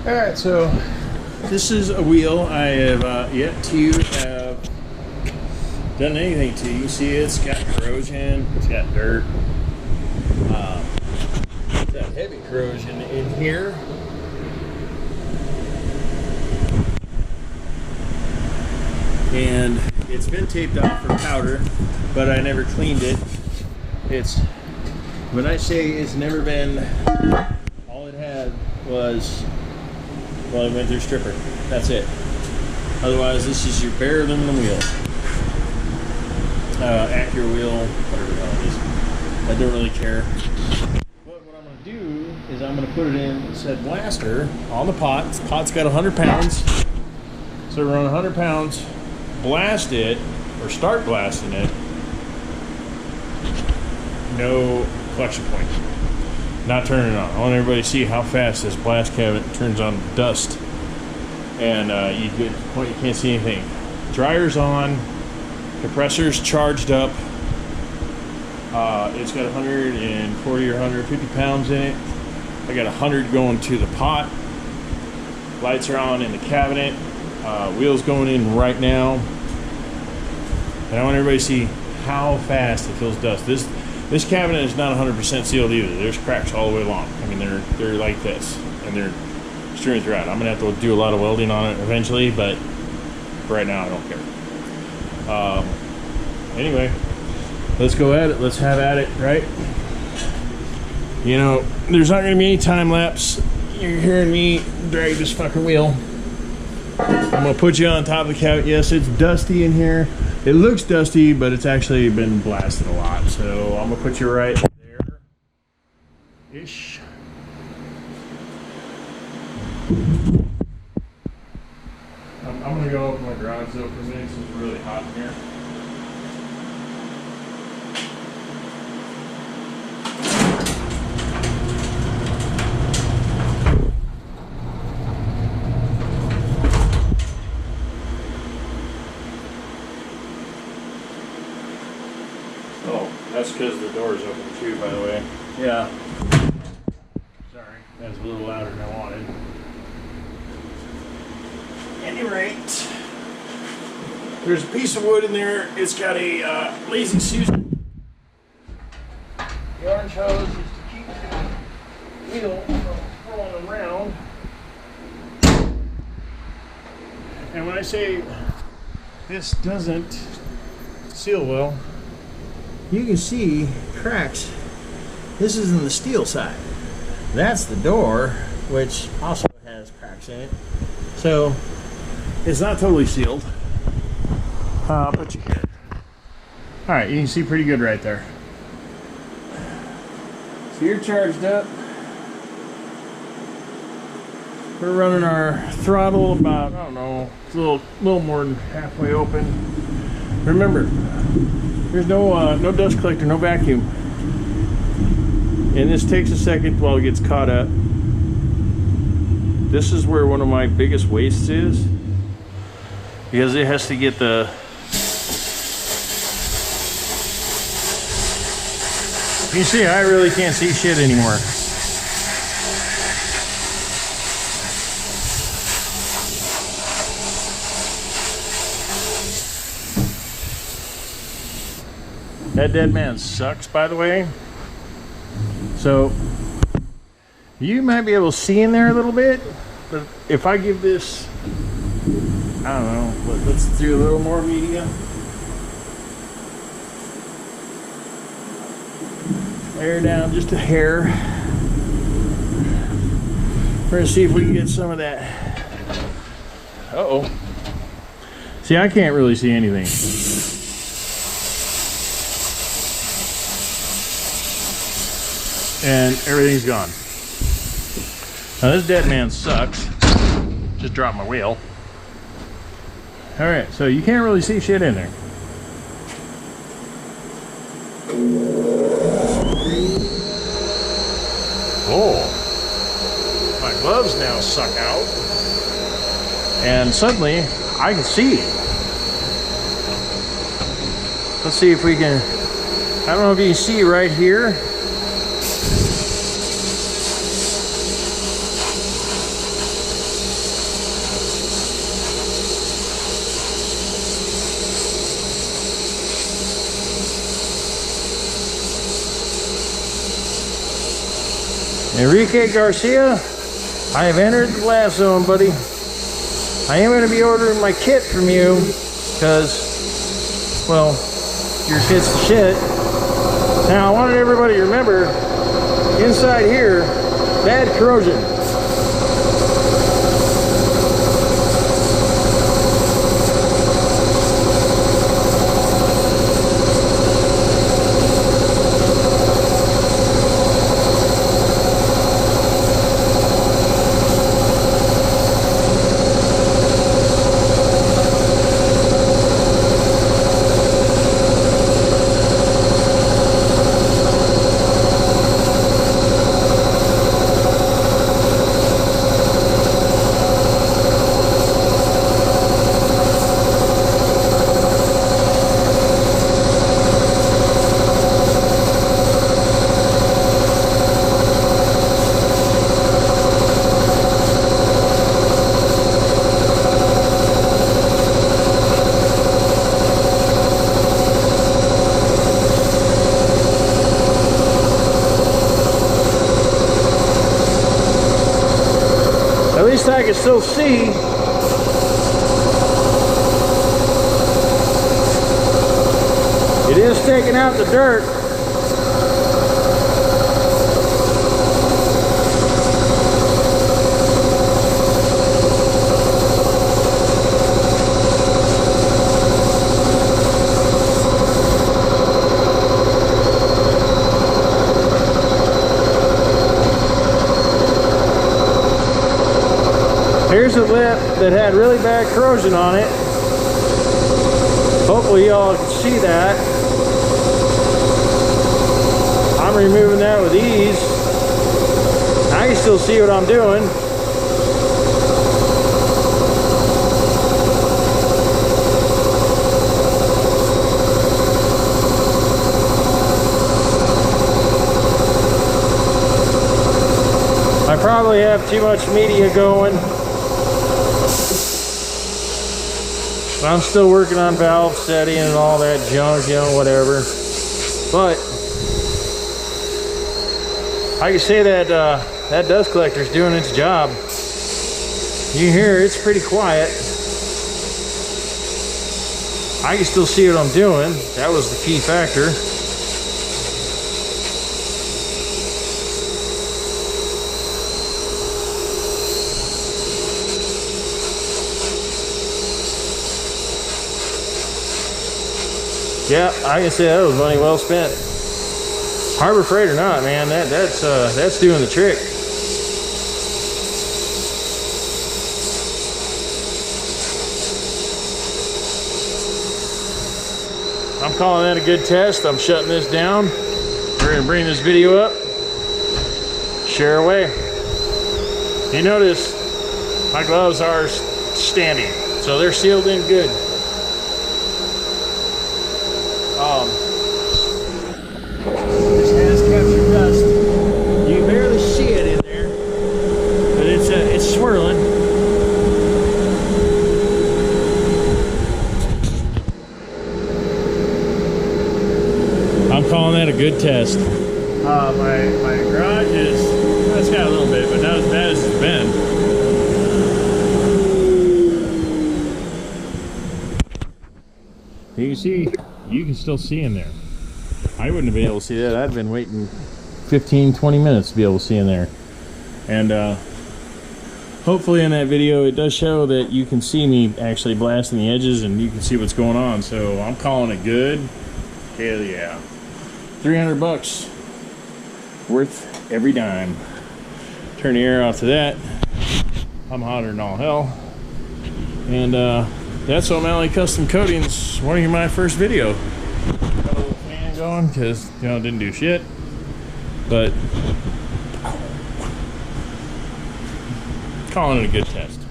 All right, so this is a wheel I have yet to have done anything to. You can see it's got corrosion, it's got dirt. It's got heavy corrosion in here. And it's been taped off for powder, but I never cleaned it. It's, when I say it's never been, all it had was, well, it went through stripper. That's it. Otherwise, this is your bare aluminum wheel. Accurate wheel, whatever the hell it is. I don't really care. But what I'm going to do is I'm going to put it in said blaster on the pot. The pot's got 100 pounds. So we're on 100 pounds. Blast it, or start blasting it. No collection point. Not turning it on. I want everybody to see how fast this blast cabinet turns on dust. And you get to the point you can't see anything. Dryer's on. Compressor's charged up. It's got 140 or 150 pounds in it. I got 100 going to the pot. Lights are on in the cabinet. Wheels going in right now. And I want everybody to see how fast it fills dust. This cabinet is not 100% sealed either. There's cracks all the way along. I mean, they're like this, and they're streaming throughout. I'm gonna have to do a lot of welding on it eventually, but right now I don't care. Anyway, let's go at it. Let's have at it, right? You know, there's not gonna be any time lapse. You're hearing me drag this fucking wheel. I'm gonna put you on top of the cabinet. Yes, it's dusty in here. It looks dusty, but it's actually been blasted a lot. So I'm gonna put you right there. Ish. I'm gonna go open my garage door for a minute because it's really hot in here. That's because the door's open too, by the way. Yeah. Sorry, that's a little louder than I wanted. At any rate, there's a piece of wood in there. It's got a Lazy Susan. The orange hose is to keep the wheel from rolling around. And when I say this doesn't seal well, you can see cracks. This is in the steel side. That's the door, which also has cracks in it. So it's not totally sealed. I'll put you here. All right, you can see pretty good right there. So you're charged up. We're running our throttle about, I don't know, it's a little more than halfway open. Remember, there's no dust collector, no vacuum. And this takes a second while it gets caught up. This is where one of my biggest wastes is, because it has to get the you see, I really can't see shit anymore. That dead man sucks, by the way. So you might be able to see in there a little bit, but if I give this, I don't know, let's do a little more medium. Air down just a hair. We're gonna see if we can get some of that. Uh-oh. See, I can't really see anything. And everything's gone. Now this dead man sucks. Just dropped my wheel. Alright, so you can't really see shit in there. Oh, my gloves now suck out. And suddenly I can see. Let's see if we can, I don't know if you can see right here. Enrique Garcia, I have entered the blast zone, buddy. I am going to be ordering my kit from you because, well, your kit's the shit. Now, I wanted everybody to remember, inside here, bad corrosion. At least I can still see. It is taking out the dirt. Here's a lip that had really bad corrosion on it. Hopefully y'all can see that. I'm removing that with ease. I can still see what I'm doing. I probably have too much media going. I'm still working on valve setting and all that junk, you know, whatever. But I can say that that dust collector's doing its job. You hear it's pretty quiet. I can still see what I'm doing. That was the key factor. Yeah, I can say that was money well spent. Harbor Freight or not, man, that's doing the trick. I'm calling that a good test. I'm shutting this down. We're gonna bring this video up. Share away. You notice my gloves are standing, so they're sealed in good. This has captured dust. You can barely see it in there, but it's swirling. I'm calling that a good test. My garage is, well, it's got a little bit, but not as bad as it's been. You can see, you can still see in there. I wouldn't have been able to see that. I'd been waiting 15-20 minutes to be able to see in there. And hopefully in that video it does show that you can see me actually blasting the edges and you can see what's going on. So I'm calling it good. Hell yeah. 300 bucks worth every dime. Turn the air off to that. I'm hotter than all hell. And that's O'Malley Custom Coatings, one of my first video. Got a little fan going because, you know, it didn't do shit. But calling it a good test.